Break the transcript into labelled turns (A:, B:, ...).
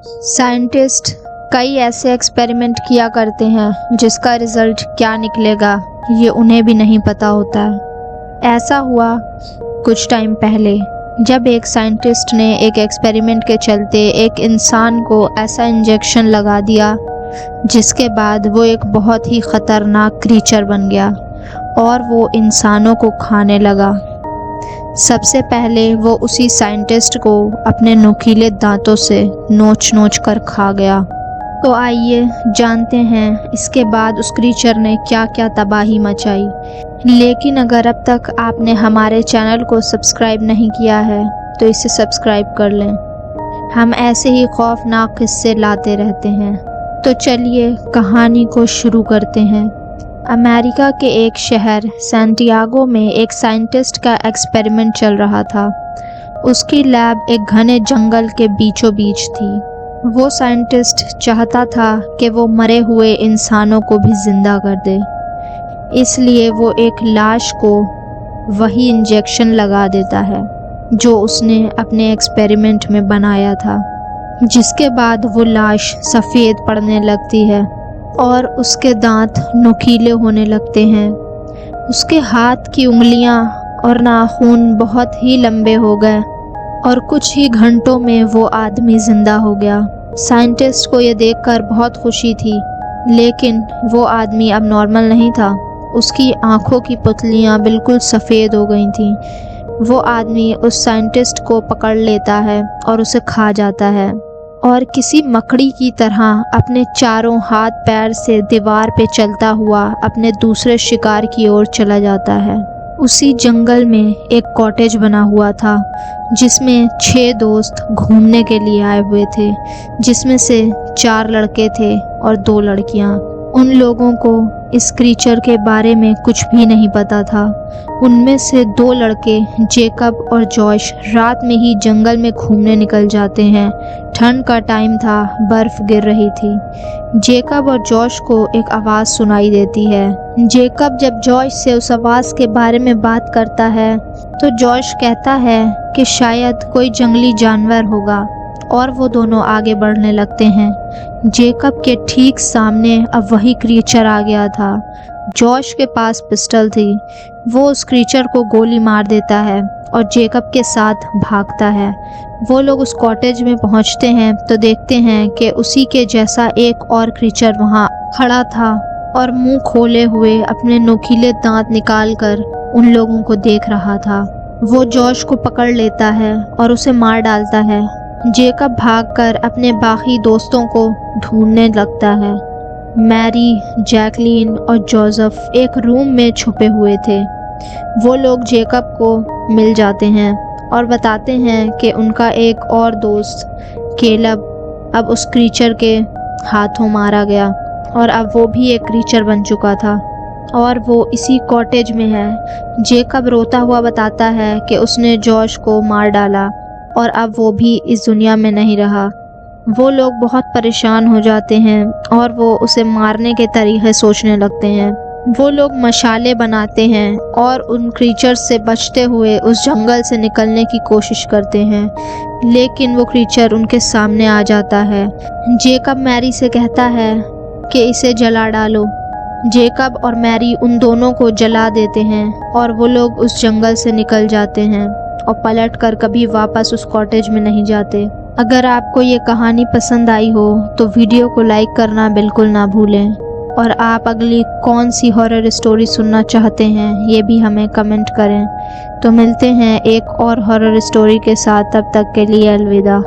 A: Scientist कई ऐसे experiment किया करते हैं जिसका रिजल्ट क्या निकलेगा ये उन्हें भी नहीं पता होता है। ऐसा हुआ कुछ टाइम पहले जब एक साइंटिस्ट ने एक एक्सपेरिमेंट के चलते एक इंसान को ऐसा इंजेक्शन लगा दिया जिसके बाद वो एक बहुत ही ख़तरनाक क्रीचर बन गया और वो इंसानों को खाने लगा। सबसे पहले वो उसी साइंटिस्ट को अपने नुकीले दांतों से नोच नोच कर खा गया। तो आइए जानते हैं इसके बाद उस क्रीचर ने क्या क्या तबाही मचाई। लेकिन अगर अब तक आपने हमारे चैनल को सब्सक्राइब नहीं किया है तो इसे सब्सक्राइब कर लें। हम ऐसे ही खौफनाक किस्से लाते रहते हैं। तो चलिए कहानी को शुरू करते हैं। अमेरिका के एक शहर सैंटियागो में एक साइंटिस्ट का एक्सपेरिमेंट चल रहा था। उसकी लैब एक घने जंगल के बीचों बीच थी। वो साइंटिस्ट चाहता था कि वो मरे हुए इंसानों को भी जिंदा कर दे, इसलिए वो एक लाश को वही इंजेक्शन लगा देता है जो उसने अपने एक्सपेरिमेंट में बनाया था, जिसके बाद वो लाश सफ़ेद पड़ने लगती है और उसके दांत नुकीले होने लगते हैं। उसके हाथ की उंगलियां और नाखून बहुत ही लंबे हो गए और कुछ ही घंटों में वो आदमी जिंदा हो गया। साइंटिस्ट को ये देखकर बहुत खुशी थी, लेकिन वो आदमी अब नॉर्मल नहीं था। उसकी आंखों की पुतलियां बिल्कुल सफ़ेद हो गई थीं। वो आदमी उस साइंटिस्ट को पकड़ लेता है और उसे खा जाता है और किसी मकड़ी की तरह अपने चारों हाथ पैर से दीवार पे चलता हुआ अपने दूसरे शिकार की ओर चला जाता है। उसी जंगल में एक कॉटेज बना हुआ था जिसमें 6 दोस्त घूमने के लिए आए हुए थे, जिसमें से 4 लड़के थे और 2 लड़कियां। उन लोगों को इस क्रीचर के बारे में कुछ भी नहीं पता था। उनमें से 2 लड़के जेकब और जॉश रात में ही जंगल में घूमने निकल जाते हैं। ठंड का टाइम था, बर्फ गिर रही थी। जेकब और जॉश को एक आवाज़ सुनाई देती है। जेकब जब जॉश से उस आवाज़ के बारे में बात करता है तो जॉश कहता है कि शायद कोई जंगली जानवर होगा और वो दोनों आगे बढ़ने लगते हैं। जेकब के ठीक सामने अब वही क्रीचर आ गया था। जॉश के पास पिस्टल थी। वो उस क्रीचर को गोली मार देता है और जेकब के साथ भागता है। वो लोग उस कॉटेज में पहुंचते हैं तो देखते हैं कि उसी के जैसा एक और क्रीचर वहां खड़ा था और मुंह खोले हुए अपने नुकीले दांत निकालकर उन लोगों को देख रहा था। वो जॉश को पकड़ लेता है और उसे मार डालता है। जेकब भागकर अपने बाकी दोस्तों को ढूंढने लगता है। मैरी, जैकलीन और जोसेफ एक रूम में छुपे हुए थे। वो लोग जेकब को मिल जाते हैं और बताते हैं कि उनका एक और दोस्त केलब अब उस क्रीचर के हाथों मारा गया और अब वो भी एक क्रीचर बन चुका था और वो इसी कॉटेज में है। जेकब रोता हुआ बताता है कि उसने जॉश को मार डाला और अब वो भी इस दुनिया में नहीं रहा। वो लोग बहुत परेशान हो जाते हैं और वो उसे मारने के तरीके सोचने लगते हैं। वो लोग मशाले बनाते हैं और उन क्रीचर्स से बचते हुए उस जंगल से निकलने की कोशिश करते हैं, लेकिन वो क्रीचर उनके सामने आ जाता है। जेकब मैरी से कहता है कि इसे जला डालो। जेकब और मैरी उन दोनों को जला देते हैं और वो लोग उस जंगल से निकल जाते हैं और पलटकर कभी वापस उस कॉटेज में नहीं जाते। अगर आपको ये कहानी पसंद आई हो तो वीडियो को लाइक करना बिल्कुल ना भूलें और आप अगली कौन सी हॉरर स्टोरी सुनना चाहते हैं ये भी हमें कमेंट करें। तो मिलते हैं एक और हॉरर स्टोरी के साथ, तब तक के लिए अलविदा।